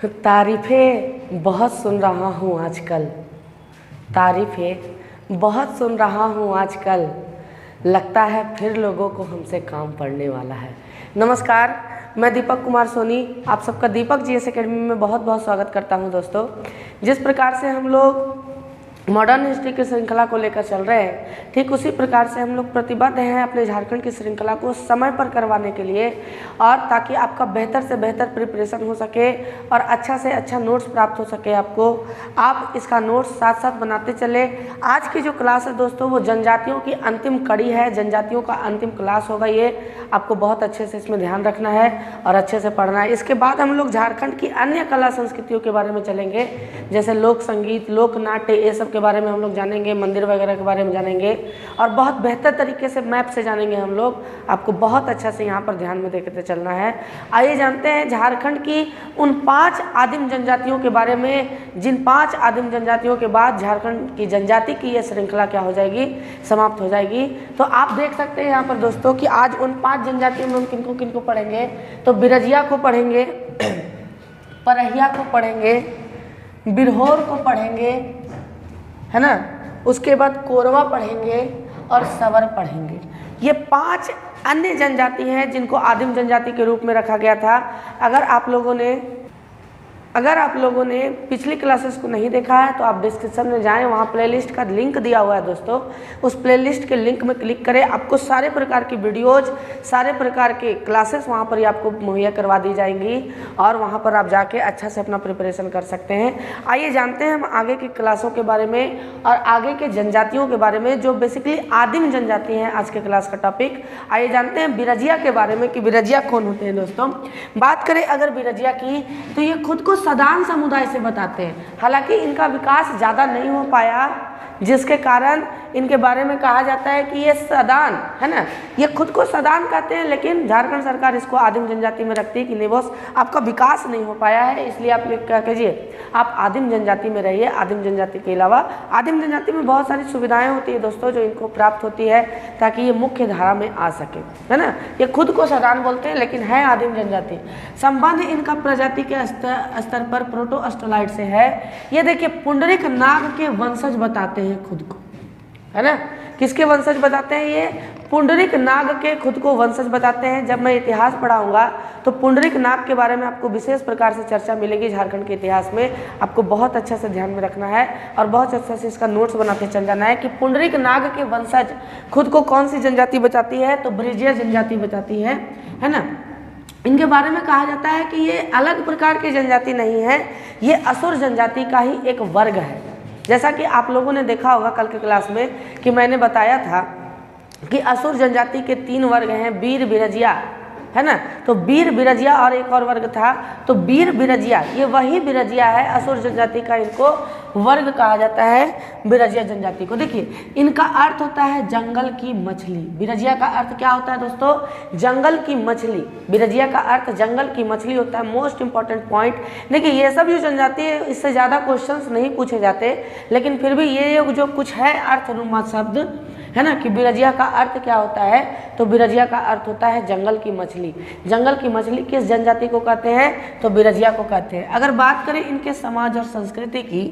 तारीफ़ें बहुत सुन रहा हूँ आजकल, तारीफ़ें बहुत सुन रहा हूँ आजकल, लगता है फिर लोगों को हमसे काम पड़ने वाला है। नमस्कार, मैं दीपक कुमार सोनी आप सबका दीपक जीएस एकेडमी में बहुत बहुत स्वागत करता हूं। दोस्तों, जिस प्रकार से हम लोग मॉडर्न हिस्ट्री की श्रृंखला को लेकर चल रहे हैं, ठीक उसी प्रकार से हम लोग प्रतिबद्ध हैं अपने झारखंड की श्रृंखला को समय पर करवाने के लिए, और ताकि आपका बेहतर से बेहतर प्रिपरेशन हो सके और अच्छा से अच्छा नोट्स प्राप्त हो सके। आप इसका नोट्स साथ साथ बनाते चले। आज की जो क्लास है दोस्तों, वो जनजातियों की अंतिम कड़ी है, जनजातियों का अंतिम क्लास होगा। ये आपको बहुत अच्छे से इसमें ध्यान रखना है और अच्छे से पढ़ना है। इसके बाद हम लोग झारखंड की अन्य कला संस्कृतियों के बारे में चलेंगे, जैसे लोक संगीत, लोक नाट्य, ये सब के बारे में हम लोग जानेंगे, मंदिर वगैरह के बारे में जानेंगे और बहुत बेहतर तरीके से मैप से जानेंगे हम लोग। आपको बहुत अच्छा से यहाँ पर ध्यान में देखते चलना है। आइए जानते हैं झारखंड की उन 5 आदिम जनजातियों के बारे में, जिन 5 आदिम जनजातियों के बाद झारखंड की जनजाति की यह श्रृंखला क्या हो जाएगी, समाप्त हो जाएगी। तो आप देख सकते हैं यहाँ पर दोस्तों कि आज उन 5 जनजातियों में हम किनको किनको पढ़ेंगे। तो बिरजिया को पढ़ेंगे, परहिया को पढ़ेंगे, बिरहोर को पढ़ेंगे, है ना। उसके बाद कोरवा पढ़ेंगे और सवर पढ़ेंगे। ये 5 अन्य जनजाति हैं जिनको आदिम जनजाति के रूप में रखा गया था। अगर आप लोगों ने पिछली क्लासेस को नहीं देखा है तो आप डिस्क्रिप्शन में जाएं, वहाँ प्लेलिस्ट का लिंक दिया हुआ है दोस्तों। उस प्लेलिस्ट के लिंक में क्लिक करें, आपको सारे प्रकार की वीडियोज, सारे प्रकार के क्लासेस वहाँ पर ही आपको मुहैया करवा दी जाएंगी और वहाँ पर आप जाके अच्छा से अपना प्रिपरेशन कर सकते हैं। आइए जानते हैं हम आगे की क्लासों के बारे में और आगे के जनजातियों के बारे में, जो बेसिकली आदिम जनजाति हैं। आज के क्लास का टॉपिक, आइए जानते हैं बिरजिया के बारे में कि बिरजिया कौन होते हैं। दोस्तों, बात करें अगर बिरजिया की, तो ये खुद को सदान समुदाय से बताते हैं। हालांकि इनका विकास ज़्यादा नहीं हो पाया, जिसके कारण इनके बारे में कहा जाता है कि ये सदान है ना, ये खुद को सदान कहते हैं, लेकिन झारखंड सरकार इसको आदिम जनजाति में रखती है कि नहीं बॉस, आपका विकास नहीं हो पाया है, इसलिए आप क्या कीजिए, आप आदिम जनजाति में रहिए। आदिम जनजाति के अलावा आदिम जनजाति में बहुत सारी सुविधाएं होती है दोस्तों जो इनको प्राप्त होती है ताकि ये मुख्य धारा में आ सके, है ना। ये खुद को सदान बोलते हैं लेकिन है आदिम जनजाति। संबंध इनका प्रजाति के स्तर पर प्रोटोअस्ट्रोलाइट से है। ये देखिए, पुंडरीक नाग के वंशज बताते हैं खुद को, है ना। किसके वंशज बताते हैं? ये पुंडरीक नाग के खुद को वंशज बताते हैं। जब मैं इतिहास पढ़ाऊंगा तो पुंडरीक नाग के बारे में आपको विशेष प्रकार से चर्चा मिलेगी झारखंड के इतिहास में। आपको बहुत अच्छा से ध्यान में रखना है और बहुत अच्छा से इसका नोट्स बनाते चल जाना है कि पुंडरीक नाग के वंशज खुद को कौन सी जनजाति बताती है, तो ब्रिजिया जनजाति बताती है ना। इनके बारे में कहा जाता है कि ये अलग प्रकार की जनजाति नहीं है, ये असुर जनजाति का ही एक वर्ग है। जैसा कि आप लोगों ने देखा होगा कल के क्लास में कि मैंने बताया था कि असुर जनजाति के 3 वर्ग हैं, वीर, बिरजिया, है ना। तो वीर, बिरजिया और एक और वर्ग था, तो वीर, बिरजिया, ये वही बिरजिया है। असुर जनजाति का इनको वर्ग कहा जाता है, बिरजिया जनजाति को। देखिए, इनका अर्थ होता है जंगल की मछली। बिरजिया का अर्थ क्या होता है दोस्तों? जंगल की मछली। बिरजिया का अर्थ जंगल की मछली होता है। Most important point. देखिए, ये सब जो जनजाति है इससे ज़्यादा क्वेश्चंस नहीं पूछे जाते, लेकिन फिर भी ये जो कुछ है अर्थनुमा शब्द, है ना, कि बिरजिया का अर्थ क्या होता है, तो बिरजिया का अर्थ होता है जंगल की मछली। जंगल की मछली किस जनजाति को कहते हैं? तो बिरजिया को कहते हैं। अगर बात करें इनके समाज और संस्कृति की,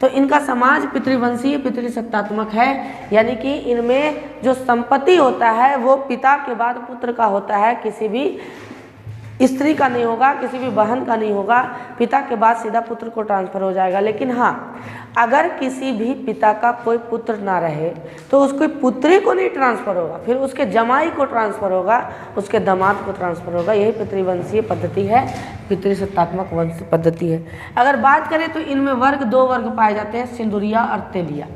तो इनका समाज पितृवंशीय, पितृसत्तात्मक है, यानी कि इनमें जो संपत्ति होता है वो पिता के बाद पुत्र का होता है, किसी भी स्त्री का नहीं होगा, किसी भी बहन का नहीं होगा। पिता के बाद सीधा पुत्र को ट्रांसफर हो जाएगा। लेकिन हाँ, अगर किसी भी पिता का कोई पुत्र ना रहे तो उसकी पुत्री को नहीं ट्रांसफ़र होगा, फिर उसके जमाई को ट्रांसफ़र होगा, उसके दामाद को ट्रांसफ़र होगा। यही पितृवंशीय पद्धति है, पितृसत्तात्मक वंश पद्धति है। अगर बात करें तो इनमें 2 वर्ग पाए जाते हैं, सिंदुरिया और तेलिया।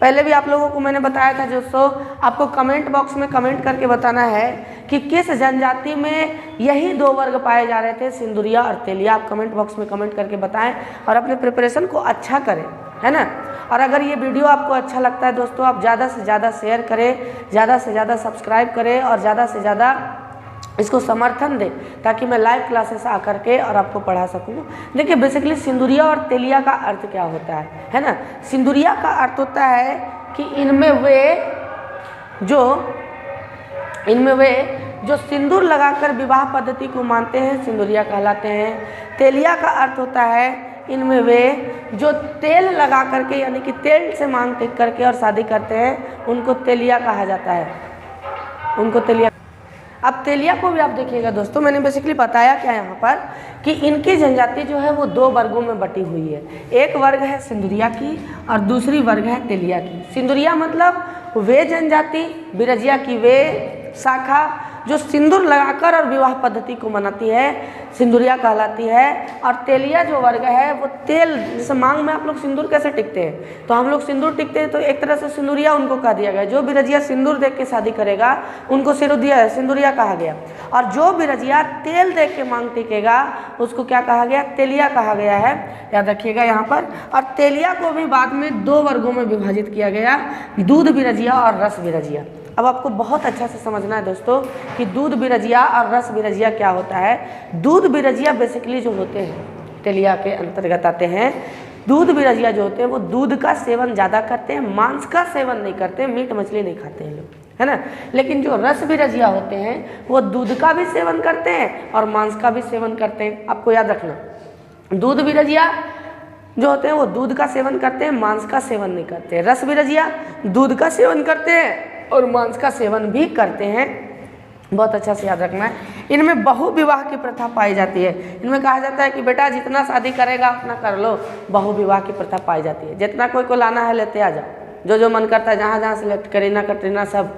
पहले भी आप लोगों को मैंने बताया था दोस्तों, आपको कमेंट बॉक्स में कमेंट करके बताना है कि किस जनजाति में यही 2 वर्ग पाए जा रहे थे, सिंदुरिया और तेलिया। आप कमेंट बॉक्स में कमेंट करके बताएं और अपने प्रिपरेशन को अच्छा करें, है ना। और अगर ये वीडियो आपको अच्छा लगता है दोस्तों, आप ज़्यादा से ज़्यादा शेयर करें, ज़्यादा से ज़्यादा सब्सक्राइब करें और ज़्यादा से ज़्यादा इसको समर्थन दें ताकि मैं लाइव क्लासेस आकर के और आपको पढ़ा सकूं। देखिए, बेसिकली सिंदुरिया और तेलिया का अर्थ क्या होता है ना। सिंदुरिया का अर्थ होता है कि इनमें वे जो सिंदूर लगाकर विवाह पद्धति को मानते हैं सिंदूरिया कहलाते हैं। तेलिया का अर्थ होता है इनमें वे जो तेल लगा करके यानी कि तेल से मांग टिक करके और शादी करते हैं उनको तेलिया कहा जाता है, उनको तेलिया। अब तेलिया को भी आप देखिएगा दोस्तों, मैंने बेसिकली बताया क्या यहाँ पर कि इनकी जनजाति जो है वो 2 वर्गों में बटी हुई है। एक वर्ग है सिंदूरिया की और दूसरी वर्ग है तेलिया की। सिंदूरिया मतलब वे जनजाति, बिरजिया की वे शाखा जो सिंदूर लगाकर और विवाह पद्धति को मनाती है, सिंदूरिया कहलाती है। और तेलिया जो वर्ग है वो तेल, जैसे मांग में आप लोग सिंदूर कैसे टिकते हैं, तो हम लोग सिंदूर टिकते हैं, तो एक तरह से सिंदूरिया उनको कह दिया गया। जो बिरजिया सिंदूर देख के शादी करेगा उनको सिंदूरिया कहा गया, और जो बिरजिया तेल देख के मांग टिकेगा उसको क्या कहा गया, तेलिया कहा गया है, याद रखिएगा यहाँ पर। और तेलिया को भी बाद में 2 वर्गों में विभाजित किया गया, दूध बिरजिया और रस बिरजिया। अब आपको बहुत अच्छा से समझना है दोस्तों कि दूध बिरजिया और रस बिरजिया क्या होता है। दूध बिरजिया बेसिकली जो होते हैं तेलिया के अंतर्गत आते हैं। दूध बिरजिया जो होते हैं वो दूध का सेवन ज़्यादा करते हैं, मांस का सेवन नहीं करते, मीट मछली नहीं खाते हैं लोग, है ना। लेकिन जो रस बिरजिया होते हैं वो दूध का भी सेवन करते हैं और मांस का भी सेवन करते हैं। आपको याद रखना, दूध बिरजिया जो होते हैं वो दूध का सेवन करते हैं, मांस का सेवन नहीं करते। रस बिरजिया दूध का सेवन करते हैं और मांस का सेवन भी करते हैं। बहुत अच्छा से याद रखना है। इनमें बहु विवाह की प्रथा पाई जाती है। इनमें कहा जाता है कि बेटा जितना शादी करेगा उतना कर लो। बहु विवाह की प्रथा पाई जाती है। जितना कोई को लाना है लेते आ जाओ, जो मन करता है जहाँ जहाँ सेलेक्ट, करीना कटरीना सब,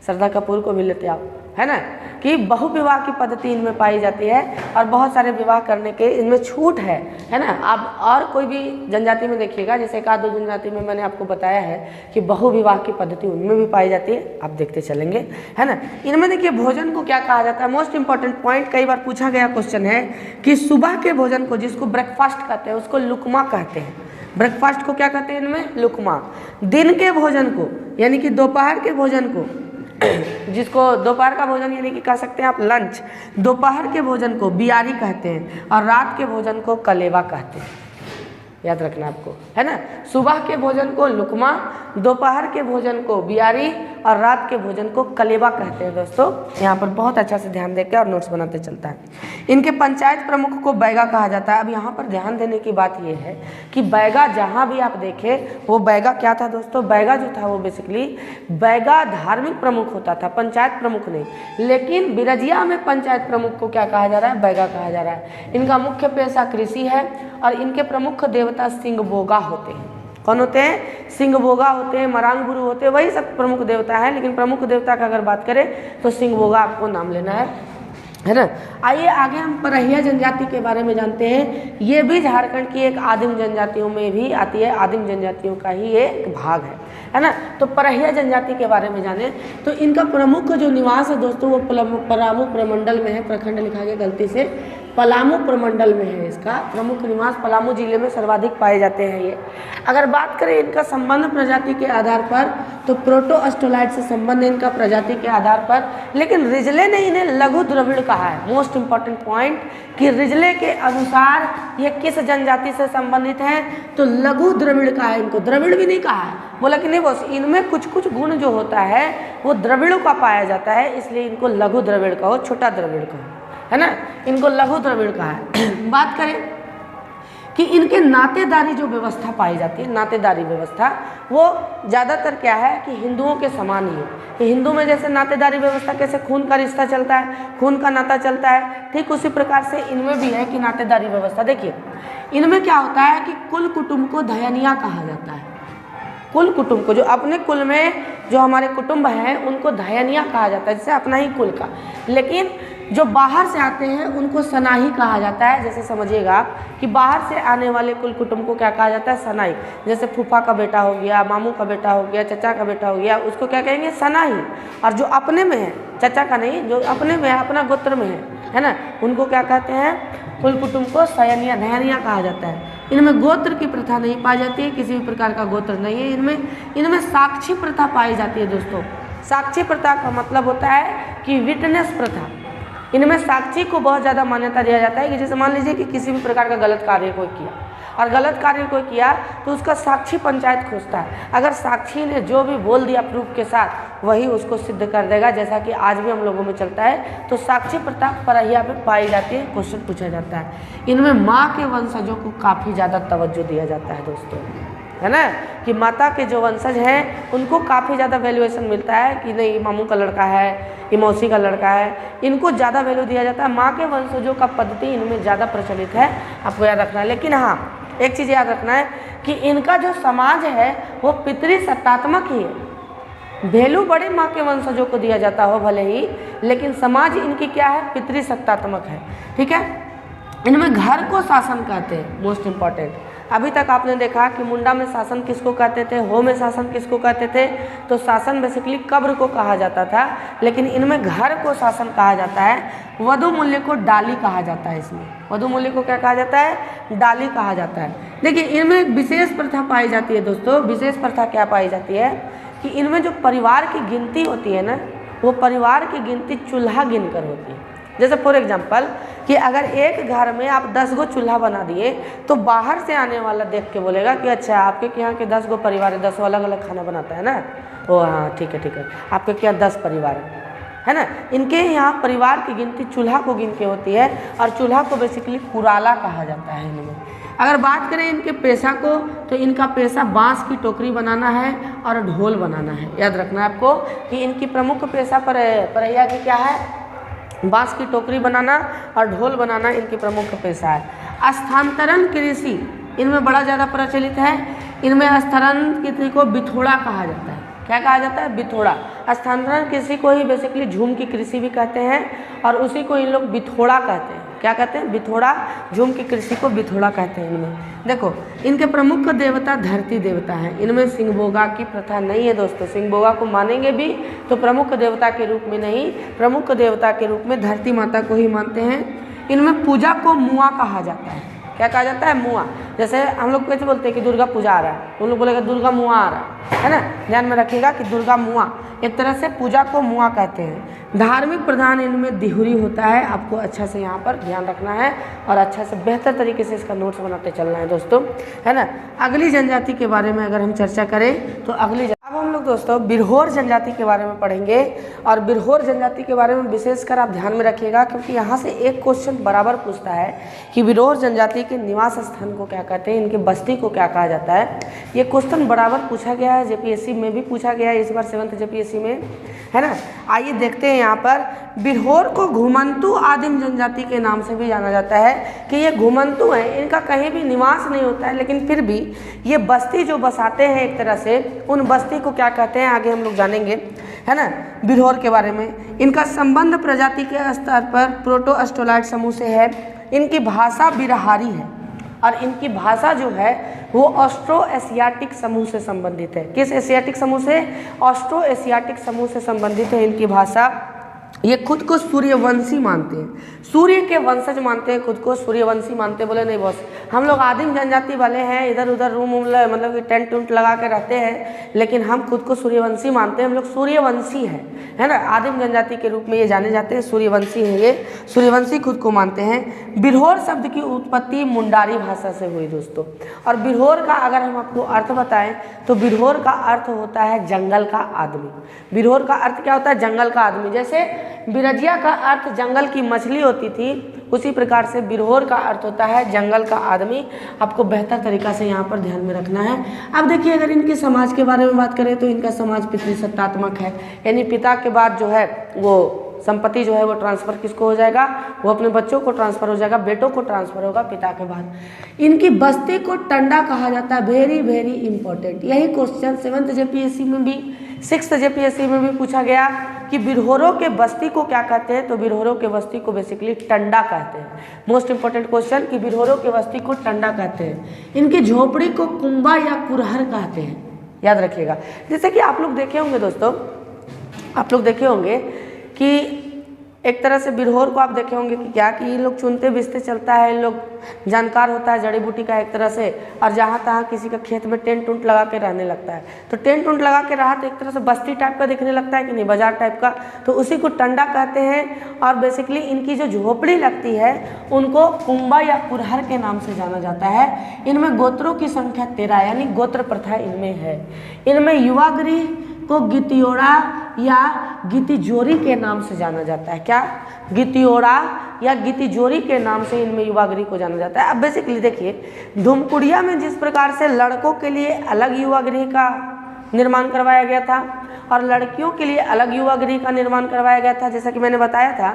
श्रद्धा कपूर को भी लेते आओ, है ना। कि बहु विवाह की पद्धति इनमें पाई जाती है और बहुत सारे विवाह करने के इनमें छूट है ना। आप और कोई भी जनजाति में देखिएगा, जैसे एक आध 2 जनजाति में मैंने आपको बताया है कि बहु विवाह की पद्धति उनमें भी पाई जाती है, आप देखते चलेंगे, है ना। इनमें देखिए भोजन को क्या कहा जाता है, मोस्ट इंपॉर्टेंट पॉइंट, कई बार पूछा गया क्वेश्चन है कि सुबह के भोजन को जिसको ब्रेकफास्ट कहते हैं उसको लुकमा कहते हैं। ब्रेकफास्ट को क्या कहते हैं इनमें, लुकमा। दिन के भोजन को यानी कि दोपहर के भोजन को, जिसको दोपहर का भोजन यानी कि कह सकते हैं आप लंच, दोपहर के भोजन को बियारी कहते हैं और रात के भोजन को कलेवा कहते हैं। याद रखना आपको, है ना। सुबह के भोजन को लुकमा, दोपहर के भोजन को बियारी और रात के भोजन को कलेवा कहते हैं। दोस्तों यहाँ पर बहुत अच्छा से ध्यान देकर और नोट्स बनाते चलता है। इनके पंचायत प्रमुख को बैगा कहा जाता है। अब यहाँ पर ध्यान देने की बात ये है कि बैगा जहाँ भी आप देखें वो बैगा क्या था दोस्तों, बैगा जो था वो बेसिकली बैगा धार्मिक प्रमुख होता था, पंचायत प्रमुख नहीं। लेकिन बिरजिया में पंचायत प्रमुख को क्या कहा जा रहा है, बैगा कहा जा रहा है। इनका मुख्य पेशा कृषि है और इनके प्रमुख देवता सिंहबोगा होते हैं। कौन होते हैं, सिंहबोगा होते हैं, मरांग गुरु होते हैं, वही सब प्रमुख देवता है। लेकिन प्रमुख देवता का अगर बात करें तो सिंहबोगा आपको नाम लेना है ना। आइए आगे हम परहिया जनजाति के बारे में जानते हैं। ये भी झारखंड की एक आदिम जनजातियों में भी आती है, आदिम जनजातियों का ही एक भाग है ना। तो परहिया जनजाति के बारे में जाने तो इनका प्रमुख जो निवास है दोस्तों वो पलामू प्रमंडल में है। प्रखंड लिखा गया गलती से, पलामू प्रमंडल में है। इसका प्रमुख निवास पलामू जिले में सर्वाधिक पाए जाते हैं ये। अगर बात करें इनका संबंध प्रजाति के आधार पर तो प्रोटोअस्ट्रोलाइट से संबंध इनका प्रजाति के आधार पर, लेकिन रिजले ने इन्हें लघु द्रविड़ कहा है। मोस्ट इंपॉर्टेंट पॉइंट कि रिजले के अनुसार ये किस जनजाति से संबंधित है, तो लघु द्रविड़ कहा है इनको, द्रविड़ भी नहीं कहा है। बोला कि नहीं बॉस, इनमें कुछ कुछ गुण जो होता है वो द्रविड़ों का पाया जाता है, इसलिए इनको लघु द्रविड़ कहो, छोटा द्रविड़ कहो, है ना। इनको लघु द्रविड़ कहा है। बात करें कि इनके नातेदारी जो व्यवस्था पाई जाती है, नातेदारी व्यवस्था वो ज़्यादातर क्या है कि हिंदुओं के समान ही है। कि हिंदू में जैसे नातेदारी व्यवस्था कैसे खून का रिश्ता चलता है, खून का नाता चलता है, ठीक उसी प्रकार से इनमें भी है कि नातेदारी व्यवस्था। देखिए इनमें क्या होता है कि कुल कुटुंब को धयनिया कहा जाता है। कुल कुटुंब को, जो अपने कुल में जो हमारे कुटुंब हैं उनको धयनिया कहा जाता है, जैसे अपना ही कुल का। लेकिन जो बाहर से आते हैं उनको सनाही कहा जाता है। जैसे समझिएगा आप कि बाहर से आने वाले कुल कुटुंब को क्या कहा जाता है, सनाही। जैसे फूफा का बेटा हो गया, मामू का बेटा हो गया, चचा का बेटा हो गया, उसको क्या कहेंगे, सनाही। और जो अपने में है, चचा का नहीं, जो अपने में है, अपना गोत्र में है ना, उनको क्या कहते हैं, कुल कुटुंब को सयनिया धयनिया कहा जाता है। इनमें गोत्र की प्रथा नहीं पाई जाती है, किसी भी प्रकार का गोत्र नहीं है इनमें साक्षी प्रथा पाई जाती है। दोस्तों साक्षी प्रथा का मतलब होता है कि विटनेस प्रथा। इनमें साक्षी को बहुत ज़्यादा मान्यता दिया जाता है कि जैसे मान लीजिए कि किसी भी प्रकार का गलत कार्य कोई किया और गलत कार्य कोई किया तो उसका साक्षी पंचायत खोजता है। अगर साक्षी ने जो भी बोल दिया प्रूफ के साथ वही उसको सिद्ध कर देगा, जैसा कि आज भी हम लोगों में चलता है। तो साक्षी प्रथा परहिया पे पाई जाती है, क्वेश्चन पूछा जाता है। इनमें माँ के वंशजों को काफ़ी ज़्यादा तवज्जो दिया जाता है दोस्तों, है ना, कि माता के जो वंशज हैं उनको काफ़ी ज़्यादा वैल्यूएशन मिलता है कि नहीं मामू का लड़का है, ये मौसी का लड़का है, इनको ज़्यादा वैल्यू दिया जाता है। माँ के वंशजों का पद्धति इनमें ज़्यादा प्रचलित है, आपको याद रखना है। लेकिन हाँ, एक चीज़ याद रखना है कि इनका जो समाज है वो पितृसत्तात्मक ही है। वैल्यू बड़े माँ के वंशजों को दिया जाता हो भले ही, लेकिन समाज इनकी क्या है, पितृसत्तात्मक है। ठीक है, इनमें घर को शासन कहते हैं, मोस्ट इम्पॉर्टेंट। अभी तक आपने देखा कि मुंडा में शासन किसको कहते थे, हो में शासन किसको कहते थे, तो शासन बेसिकली कब्र को कहा जाता था, लेकिन इनमें घर को शासन कहा जाता है। वधु मूल्य को डाली कहा जाता है। इसमें वधु मूल्य को क्या कहा जाता है, डाली कहा जाता है। देखिए इनमें एक विशेष प्रथा पाई जाती है दोस्तों। विशेष प्रथा क्या पाई जाती है कि इनमें जो परिवार की गिनती होती है ना, वो परिवार की गिनती चूल्हा गिनकर होती है। जैसे फॉर एग्जांपल कि अगर एक घर में आप 10 गो चूल्हा बना दिए तो बाहर से आने वाला देख के बोलेगा कि अच्छा आपके यहाँ के 10 गो परिवार है, 10 अलग अलग खाना बनाता है ना, ओ हाँ ठीक है, आपके यहाँ 10 परिवार है ना। इनके यहाँ परिवार की गिनती चूल्हा को गिन के होती है, और चूल्हा को बेसिकली कुराला कहा जाता है इनमें। अगर बात करें इनके पेशा को, तो इनका पेशा बांस की टोकरी बनाना है और ढोल बनाना है। याद रखना है आपको कि इनकी प्रमुख पेशा परहिया की क्या है, बांस की टोकरी बनाना और ढोल बनाना इनकी प्रमुख पेशा है। स्थानांतरण कृषि इनमें बड़ा ज़्यादा प्रचलित है। इनमें स्थानांतरण कृषि को बिथोड़ा कहा जाता है। क्या कहा जाता है, बिथोड़ा। स्थानांतरण कृषि को ही बेसिकली झूम की कृषि भी कहते हैं, और उसी को इन लोग बिथोड़ा कहते हैं। क्या कहते हैं, बिथोड़ा। झूम की कृषि को बिथोड़ा कहते हैं। इनमें देखो इनके प्रमुख देवता धरती देवता है। इनमें सिंहभोगा की प्रथा नहीं है दोस्तों। सिंहभोगा को मानेंगे भी तो प्रमुख देवता के रूप में नहीं, प्रमुख देवता के रूप में धरती माता को ही मानते हैं। इनमें पूजा को मुआ कहा जाता है। क्या कहा जाता है, मुआ। जैसे हम लोग कैसे बोलते हैं कि दुर्गा पूजा आ रहा है, उन लोग बोलेगा दुर्गा मुआ आ रहा है ना। ध्यान में रखिएगा कि दुर्गा मुआ, एक तरह से पूजा को मुआ कहते हैं। धार्मिक प्रधान इनमें दिहुरी होता है। आपको अच्छा से यहाँ पर ध्यान रखना है और अच्छा से बेहतर तरीके से इसका नोट्स बनाते चलना है दोस्तों, है ना। अगली जनजाति के बारे में अगर हम चर्चा करें तो अब हम लोग दोस्तों बिरहोर जनजाति के बारे में पढ़ेंगे। और बिरहोर जनजाति के बारे में विशेषकर आप ध्यान में रखिएगा, क्योंकि यहाँ से एक क्वेश्चन बराबर पूछता है कि बिरहोर जनजाति के निवास स्थान को क्या कहते हैं, इनके बस्ती को क्या कहा जाता है। ये क्वेश्चन बराबर पूछा गया है, जेपीएससी में भी पूछा गया है, इस बार 7th जेपीएससी में, है ना। आइए देखते हैं यहाँ पर। बिरहोर को घुमंतु आदिम जनजाति के नाम से भी जाना जाता है कि ये घुमंतु हैं, इनका कहीं भी निवास नहीं होता है, लेकिन फिर भी ये बस्ती जो बसाते हैं एक तरह से, उन बस्ती को क्या कहते हैं आगे हम लोग जानेंगे, है ना, बिरहोर के बारे में। इनका संबंध प्रजाति के स्तर पर प्रोटो-अस्ट्रोलॉइड समूह से है। इनकी भाषा बिरहारी है, और इनकी भाषा जो है वो ऑस्ट्रो एशियाटिक समूह से संबंधित है। किस एशियाटिक समूह से, ऑस्ट्रो एशियाटिक समूह से संबंधित है इनकी भाषा। ये खुद को सूर्यवंशी मानते हैं, सूर्य के वंशज मानते हैं, खुद को सूर्यवंशी मानते। बोले नहीं बॉस, हम लोग आदिम जनजाति वाले हैं, इधर उधर रूम मतलब कि टेंट उंट लगा के रहते हैं, लेकिन हम खुद को सूर्यवंशी मानते हैं। हम लोग सूर्यवंशी हैं, है ना, आदिम जनजाति के रूप में ये जाने जाते हैं, सूर्यवंशी हैं ये, सूर्यवंशी खुद को मानते हैं। बिरहोर शब्द की उत्पत्ति मुंडारी भाषा से हुई दोस्तों। और बिरहोर का अगर हम आपको अर्थ बताएं तो बिरहोर का अर्थ होता है जंगल का आदमी। बिरहोर का अर्थ क्या होता है, जंगल का आदमी। जैसे बिरजिया का अर्थ जंगल की मछली होती थी, उसी प्रकार से बिरहोर का अर्थ होता है जंगल का आदमी। आपको बेहतर तरीक़ा से यहाँ पर ध्यान में रखना है। अब देखिए अगर इनके समाज के बारे में बात करें तो इनका समाज पितृसत्तात्मक है, यानी पिता के बाद जो है वो संपत्ति जो है वो ट्रांसफ़र किसको हो जाएगा, वो अपने बच्चों को ट्रांसफ़र हो जाएगा, बेटों को ट्रांसफ़र होगा पिता के बाद। इनकी बस्ती को टंडा कहा जाता है, वेरी वेरी इंपॉर्टेंट। यही क्वेश्चन 7th जेपीएससी में भी 6th जेपीएससी में भी पूछा गया कि बिरहोरों के बस्ती को क्या कहते हैं, तो बिरहोरों के बस्ती को बेसिकली टंडा कहते हैं। मोस्ट इंपॉर्टेंट क्वेश्चन कि बिरहोरों के बस्ती को टंडा कहते हैं। इनकी झोपड़ी को कुंबा या कुरहर कहते हैं, याद रखिएगा। जैसे कि आप लोग देखे होंगे दोस्तों, आप लोग देखे होंगे कि एक तरह से बिरहोर को आप देखे होंगे कि क्या कि ये लोग चुनते बिस्ते चलता है, इन लोग जानकार होता है जड़ी बूटी का एक तरह से, और जहाँ तहाँ किसी का खेत में टेंट उंट लगा के रहने लगता है। तो टेंट उंट लगा के रहा तो एक तरह से बस्ती टाइप का दिखने लगता है कि नहीं, बाजार टाइप का, तो उसी को टंडा कहते हैं। और बेसिकली इनकी जो झोपड़ी लगती है उनको कुंबा या कुरहर के नाम से जाना जाता है। इनमें गोत्रों की संख्या 13 यानी गोत्र प्रथा इनमें है। इनमें युवा गृह को गितियोड़ा या गितिजोरी के नाम से जाना जाता है। क्या? गितियोड़ा या गितिजोरी के नाम से इनमें युवा गृह को जाना जाता है। अब बेसिकली देखिए, धूमकुड़िया में जिस प्रकार से लड़कों के लिए अलग युवा गृह का निर्माण करवाया गया था और लड़कियों के लिए अलग युवा गृह का निर्माण करवाया गया था, जैसा कि मैंने बताया था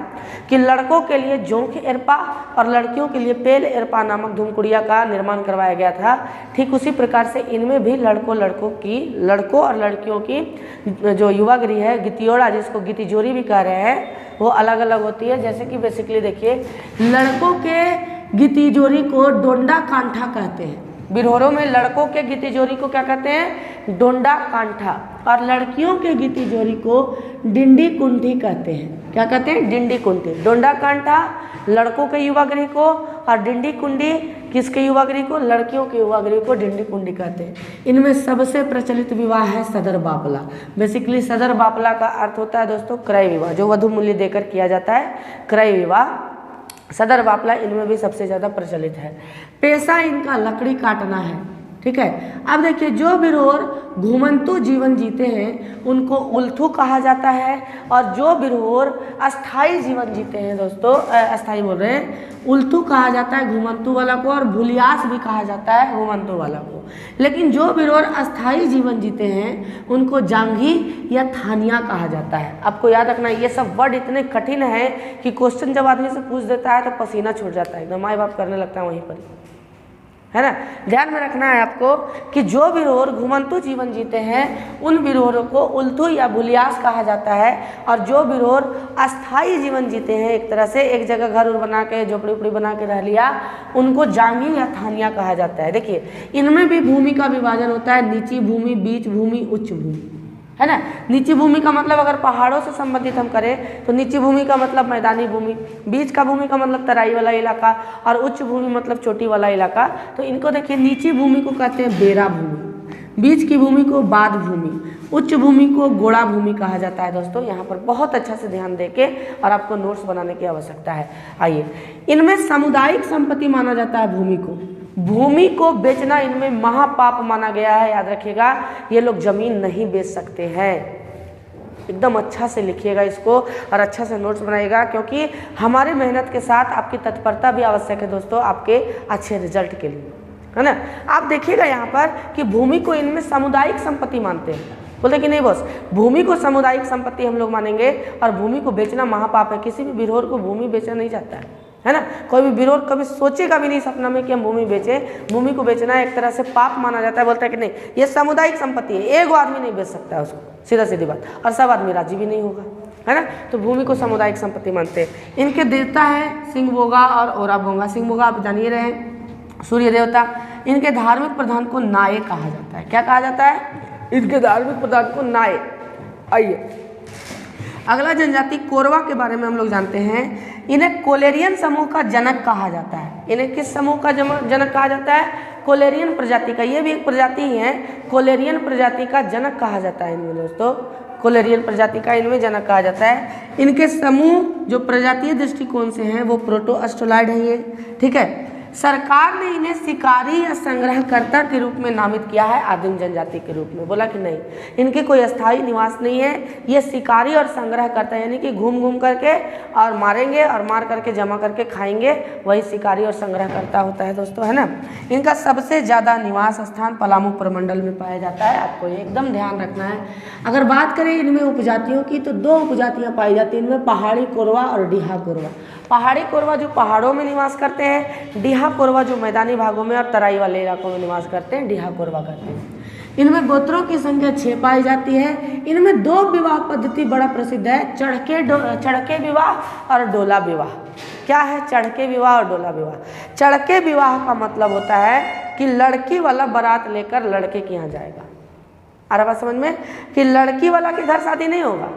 कि लड़कों के लिए जोंक एरपा और लड़कियों के लिए पेल एरपा नामक धूमकुड़िया का निर्माण करवाया गया था। ठीक उसी प्रकार से इनमें भी लड़कों और लड़कियों की जो युवा गृह है गितियोड़ा, जिसको गितिजोरी भी कह रहे हैं, वो अलग अलग होती है। जैसे कि बेसिकली देखिए, लड़कों के गितिजोरी को डोंडा कांठा कहते हैं। बिरहोरों में लड़कों के गितिजोरी को क्या कहते हैं? डोंडा कांठा, और लड़कियों के गितिजोरी को डिंडी कुंठी कहते हैं। क्या कहते हैं? डिंडी कुंठी। डोंडा कांठा लड़कों के युवा गृह को, और डिंडी कुंडी किसके युवा गृह को? लड़कियों के युवा गृह को डिंडी कुंडी कहते हैं। इनमें सबसे प्रचलित विवाह है सदर बापला। बेसिकली सदर बापला का अर्थ होता है दोस्तों क्रय विवाह, जो वधु मूल्य देकर किया जाता है, क्रय विवाह। सदर बापला इनमें भी सबसे ज़्यादा प्रचलित है। पेशा इनका लकड़ी काटना है। ठीक है। अब देखिए, जो बिरहोर घुमंतु जीवन जीते हैं उनको उल्थू कहा जाता है, और जो बिरहोर अस्थाई जीवन जीते हैं दोस्तों, अस्थाई बोल रहे हैं, उल्थू कहा जाता है घुमंतु वाला को, और भुलियास भी कहा जाता है घुमंतु वाला को। लेकिन जो बिरहोर अस्थाई जीवन जीते हैं उनको जांघी या थानिया कहा जाता है। आपको याद रखना, ये सब वर्ड इतने कठिन है कि क्वेश्चन जब आदमी से पूछ देता है तो पसीना छूट जाता है, एकदम माँ बाप करने लगता है वहीं पर, है ना। ध्यान में रखना है आपको कि जो बिरहोर घुमंतु जीवन जीते हैं उन बिरहोरों को उल्थू या भुलियास कहा जाता है, और जो बिरहोर अस्थाई जीवन जीते हैं, एक तरह से एक जगह घर उर बना के झोपड़ी उपड़ी बना के रह लिया, उनको जांगी या थानिया कहा जाता है। देखिए, इनमें भी भूमि का विभाजन होता है, नीची भूमि, बीच भूमि, उच्च भूमि, है ना। नीची भूमि का मतलब अगर पहाड़ों से संबंधित हम करें तो नीची भूमि का मतलब मैदानी भूमि, बीच का भूमि का मतलब तराई वाला इलाका, और उच्च भूमि मतलब चोटी वाला इलाका। तो इनको देखिए, नीची भूमि को कहते हैं बेरा भूमि, बीच की भूमि को बाद भूमि, उच्च भूमि को गोड़ा भूमि कहा जाता है। दोस्तों यहाँ पर बहुत अच्छा से ध्यान देके और आपको नोट्स बनाने की आवश्यकता है। आइए, इनमें सामुदायिक संपत्ति माना जाता है भूमि को। भूमि को बेचना इनमें महापाप माना गया है, याद रखिएगा। ये लोग जमीन नहीं बेच सकते हैं। एकदम अच्छा से लिखिएगा इसको और अच्छा से नोट्स बनाइएगा, क्योंकि हमारे मेहनत के साथ आपकी तत्परता भी आवश्यक है दोस्तों, आपके अच्छे रिजल्ट के लिए, है ना। आप देखिएगा यहाँ पर कि भूमि को इनमें सामुदायिक संपत्ति मानते हैं। बोलते कि नहीं बॉस, भूमि को सामुदायिक संपत्ति हम लोग मानेंगे, और भूमि को बेचना महापाप है। किसी भी बिरहोर को भूमि बेचना नहीं चाहता है ना। कोई भी बिरहोर कभी सोचेगा भी नहीं सपना में कि हम भूमि बेचें। भूमि को बेचना एक तरह से पाप माना जाता है। बोलता है कि नहीं, ये सामुदायिक संपत्ति है, एक आदमी नहीं बेच सकता है उसको, सीधा सीधी बात, और सब आदमी राजी भी नहीं होगा, है ना। तो भूमि को सामुदायिक संपत्ति मानते हैं। इनके देवता है सिंहभोगा और ओराभोगा। सिंहभोगा आप जान ही रहे हैं, सूर्य देवता। इनके धार्मिक प्रधान को नाये कहा जाता है। क्या कहा जाता है? इनके धार्मिक प्रधान को नाये। आइए, अगला जनजाति कोरवा के बारे में हम लोग जानते हैं। इन्हें कोलेरियन समूह का जनक कहा जाता है। इन्हें किस समूह का जनक कहा जाता है? कोलेरियन प्रजाति का। ये भी एक प्रजाति ही है, कोलेरियन प्रजाति का जनक कहा जाता है इनमें दोस्तों। कोलेरियन प्रजाति का इनमें जनक कहा जाता है। इनके समूह जो प्रजातीय दृष्टिकोण से हैं वो प्रोटोअस्ट्रोलाइड है ये, ठीक है। सरकार ने इन्हें शिकारी या संग्रहकर्ता के रूप में नामित किया है, आदिम जनजाति के रूप में। बोला कि नहीं, इनके कोई अस्थायी निवास नहीं है, ये शिकारी और संग्रहकर्ता, यानी कि घूम घूम करके और मारेंगे और मार करके जमा करके खाएंगे, वही शिकारी और संग्रहकर्ता होता है दोस्तों, है ना। इनका सबसे ज़्यादा निवास स्थान पलामू प्रमंडल में पाया जाता है। आपको एकदम ध्यान रखना है। अगर बात करें इनमें उपजातियों की तो 2 उपजातियाँ पाई जाती हैं इनमें, पहाड़ी कोरवा और डीहा कोरवा। पहाड़ी कोरवा जो पहाड़ों में निवास करते हैं, डीहा कोरवा जो मैदानी भागों में और तराई वाले इलाकों में निवास करते हैं, डीहा कोरवा करते हैं। इनमें गोत्रों की संख्या 6 पाई जाती है। इनमें 2 विवाह पद्धति बड़ा प्रसिद्ध है, चढ़के विवाह और डोला विवाह। क्या है चढ़के विवाह और डोला विवाह? चढ़के विवाह का मतलब होता है कि लड़की वाला बारात लेकर लड़के के यहाँ जाएगा। आ रहा बात समझ में? कि लड़की वाला के घर शादी नहीं होगा,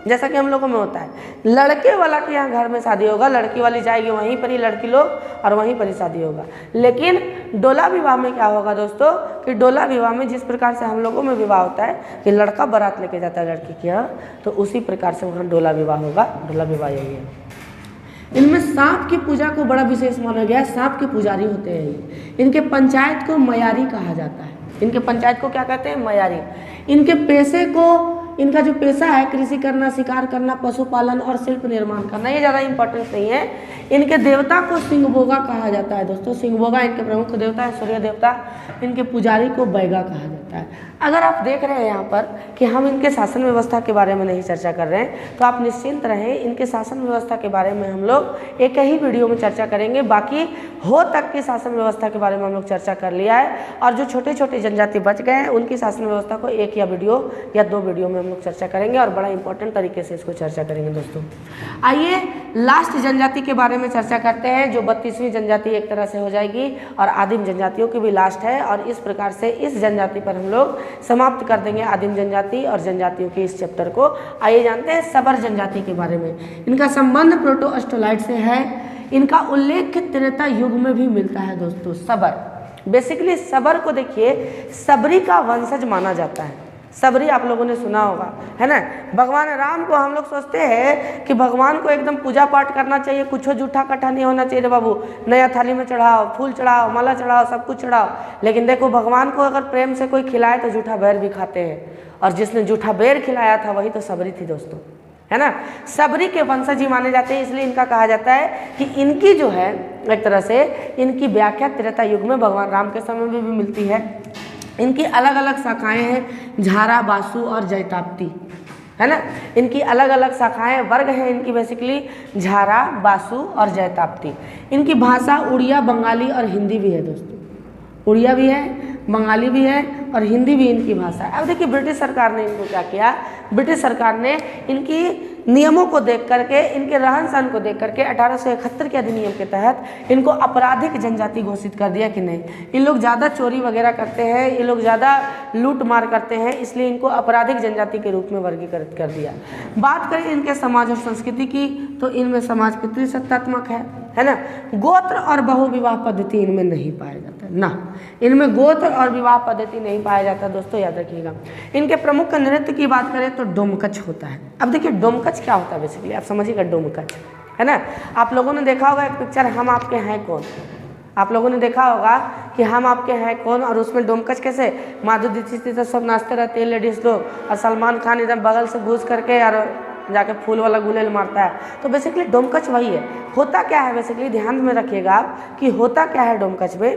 जैसा कि हम लोगों में होता है, लड़के वाला के यहाँ घर में शादी होगा, लड़की वाली जाएगी वहीं पर ही, लड़की लोग, और वहीं पर ही शादी होगा। लेकिन डोला विवाह में क्या होगा दोस्तों कि डोला विवाह में जिस प्रकार से हम लोगों में विवाह होता है कि लड़का बारात लेके जाता है लड़की के यहाँ, तो उसी प्रकार से वहाँ डोला विवाह होगा। डोला विवाह यही है। इनमें सांप की पूजा को बड़ा विशेष माना गया है। सांप के पुजारी होते हैं ये। इनके पंचायत को मयारी कहा जाता है। इनके पंचायत को क्या कहते हैं? मयारी। इनके पेशे को, इनका जो पेशा है कृषि करना, शिकार करना, पशुपालन और शिल्प निर्माण करना, ये ज़्यादा इंपॉर्टेंट नहीं है। इनके देवता को सिंहभोगा कहा जाता है दोस्तों। सिंहभोगा इनके प्रमुख देवता है, सूर्य देवता। इनके पुजारी को बैगा कहा जाता है। अगर आप देख रहे हैं यहाँ पर कि हम इनके शासन व्यवस्था के बारे में नहीं चर्चा कर रहे हैं, तो आप निश्चिंत रहें, इनके शासन व्यवस्था के बारे में हम लोग एक ही वीडियो में चर्चा करेंगे। बाकी हो तक की शासन व्यवस्था के बारे में हम लोग चर्चा कर लिया है, और जो छोटे छोटे जनजाति बच गए हैं उनकी शासन व्यवस्था को एक या वीडियो या 2 वीडियो में हम लोग चर्चा करेंगे, और बड़ा इंपॉर्टेंट तरीके से इसको चर्चा करेंगे दोस्तों। आइए लास्ट जनजाति के बारे में चर्चा करते हैं, जो 32वीं जनजाति एक तरह से हो जाएगी, और आदिम जनजातियों की भी लास्ट है, और इस प्रकार से इस जनजाति पर हम लोग समाप्त कर देंगे आदिम जनजाति और जनजातियों के इस चैप्टर को। आइए जानते हैं सबर जनजाति के बारे में। इनका संबंध प्रोटो-ऑस्ट्रोलाइट से है। इनका उल्लेख त्रेता युग में भी मिलता है दोस्तों। सबर, बेसिकली सबर को देखिए, सबरी का वंशज माना जाता है। सबरी आप लोगों ने सुना होगा, है ना। भगवान राम को हम लोग सोचते हैं कि भगवान को एकदम पूजा पाठ करना चाहिए, कुछ जूठा कट्ठा नहीं होना चाहिए रे बाबू, नया थाली में चढ़ाओ, फूल चढ़ाओ, माला चढ़ाओ, सब कुछ चढ़ाओ। लेकिन देखो भगवान को अगर प्रेम से कोई खिलाए तो जूठा बेर भी खाते हैं, और जिसने जूठा बेर खिलाया था वही तो सबरी थी दोस्तों, है ना। सबरी के वंशज ही माने जाते हैं, इसलिए इनका कहा जाता है कि इनकी जो है एक तरह से इनकी व्याख्या त्रेता युग में भगवान राम के समय में भी मिलती है। इनकी अलग अलग शाखाएं हैं, झारा, बासु और जैताप्ती, है ना। इनकी अलग अलग शाखाएं, वर्ग हैं इनकी बेसिकली झारा, बासु और जैताप्ती। इनकी भाषा उड़िया, बंगाली और हिंदी भी है दोस्तों। उड़िया भी है, बंगाली भी है और हिंदी भी इनकी भाषा है। अब देखिए ब्रिटिश सरकार ने इनको क्या किया, ब्रिटिश सरकार ने इनकी नियमों को देख करके, इनके रहन सहन को देख करके 1871 के अधिनियम के तहत इनको आपराधिक जनजाति घोषित कर दिया कि नहीं, इन लोग ज़्यादा चोरी वगैरह करते हैं, ये लोग ज़्यादा लूट मार करते हैं, इसलिए इनको आपराधिक जनजाति के रूप में वर्गीकृत कर दिया। बात करें इनके समाज और संस्कृति की, तो इनमें समाज पितृसत्तात्मक है ना। गोत्र और बहुविवाह पद्धति इनमें नहीं पाया जाता ना, इनमें गोत्र और विवाह पद्धति नहीं पाया जाता दोस्तों, याद रखिएगा। इनके प्रमुख नृत्य की बात करें तो डोमकच होता है। अब देखिए डोमकच क्या होता है बेसिकली, आप समझिएगा। डोमकच, है ना, आप लोगों ने देखा होगा एक पिक्चर हम आपके हैं कौन, आप लोगों ने देखा होगा कि हम आपके हैं कौन, और उसमें डोमकच कैसे माधुरी दीक्षित सब नाचते रहते हैं लेडीज़ लोग, और सलमान खान इधर बगल से घुस करके और जाके फूल वाला गुलेल मारता है। तो बेसिकली डोमकच वही है। होता क्या है बेसिकली, ध्यान में रखिएगा आप कि होता क्या है डोमकच में,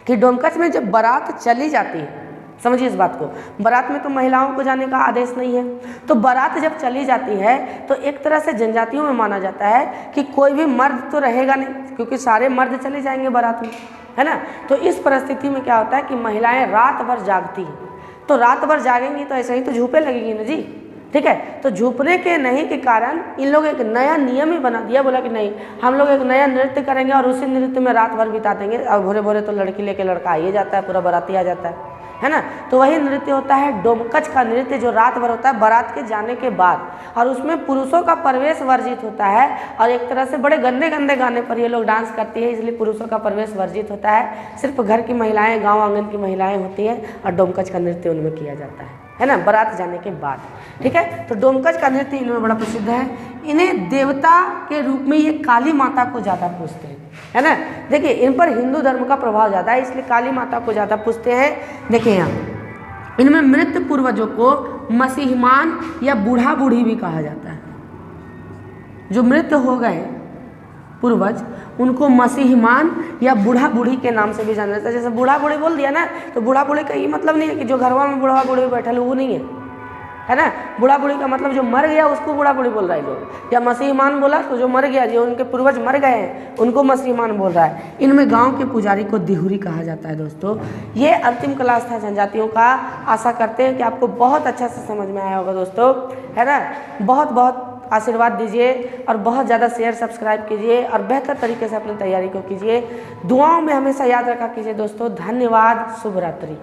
कि डोमकच में जब बारात चली जाती है, समझिए इस बात को, बारात में तो महिलाओं को जाने का आदेश नहीं है, तो बारात जब चली जाती है तो एक तरह से जनजातियों में माना जाता है कि कोई भी मर्द तो रहेगा नहीं, क्योंकि सारे मर्द चले जाएंगे बारात में, है ना। तो इस परिस्थिति में क्या होता है कि महिलाएं रात भर जागती हैं, तो रात भर जागेंगी तो ऐसे ही तो झूपे लगेगी ना जी, ठीक है। तो झुकने के नहीं के कारण इन लोग एक नया नियम ही बना दिया, बोला कि नहीं हम लोग एक नया नृत्य करेंगे और उसी नृत्य में रात भर बिता देंगे, और भोरे भोरे तो लड़की लेके लड़का आइए जाता है, पूरा बाराती आ जाता है ना। तो वही नृत्य होता है डोमकच का नृत्य, जो रात भर होता है बारात के जाने के बाद, और उसमें पुरुषों का प्रवेश वर्जित होता है, और एक तरह से बड़े गंदे गंदे गाने पर ये लोग डांस करती है, इसलिए पुरुषों का प्रवेश वर्जित होता है। सिर्फ घर की महिलाएं, गाँव आंगन की महिलाएं होती हैं, और डोमकच का नृत्य उनमें किया जाता है ना, बारात जाने के बाद, ठीक है। तो डोमकच का नृत्य इनमें बड़ा प्रसिद्ध है। इन्हें देवता के रूप में ये काली माता को ज़्यादा पूजते हैं, है ना। देखिए इन पर हिंदू धर्म का प्रभाव ज़्यादा है, इसलिए काली माता को ज़्यादा पूजते हैं। देखिए यहाँ इनमें मृत पूर्वजों को मसीहमान या बूढ़ा बूढ़ी भी कहा जाता है। जो मृत हो गए पूर्वज उनको मसीहमान या बूढ़ा बूढ़ी के नाम से भी जाना जाता है। जैसे बूढ़ा बूढ़ी बोल दिया ना, तो बूढ़ा बूढ़ी का ये मतलब नहीं है कि जो घरवा में बूढ़ा बूढ़ी बैठल वो नहीं है ना। बूढ़ा बूढ़ी का मतलब जो मर गया उसको बूढ़ा बूढ़ी बोल रहा है लोग, या मसीहमान बोला तो जो मर गया, जो उनके पूर्वज मर गए हैं उनको मसीहमान बोल रहा है। इनमें गांव के पुजारी को दिहुरी कहा जाता है दोस्तों। ये अंतिम क्लास था जनजातियों का। आशा करते हैं कि आपको बहुत अच्छा से समझ में आया होगा दोस्तों, है ना। बहुत बहुत आशीर्वाद दीजिए और बहुत ज़्यादा शेयर सब्सक्राइब कीजिए और बेहतर तरीके से अपनी तैयारी को कीजिए। दुआओं में हमेशा याद रखा कीजिए दोस्तों। धन्यवाद, शुभ रात्रि।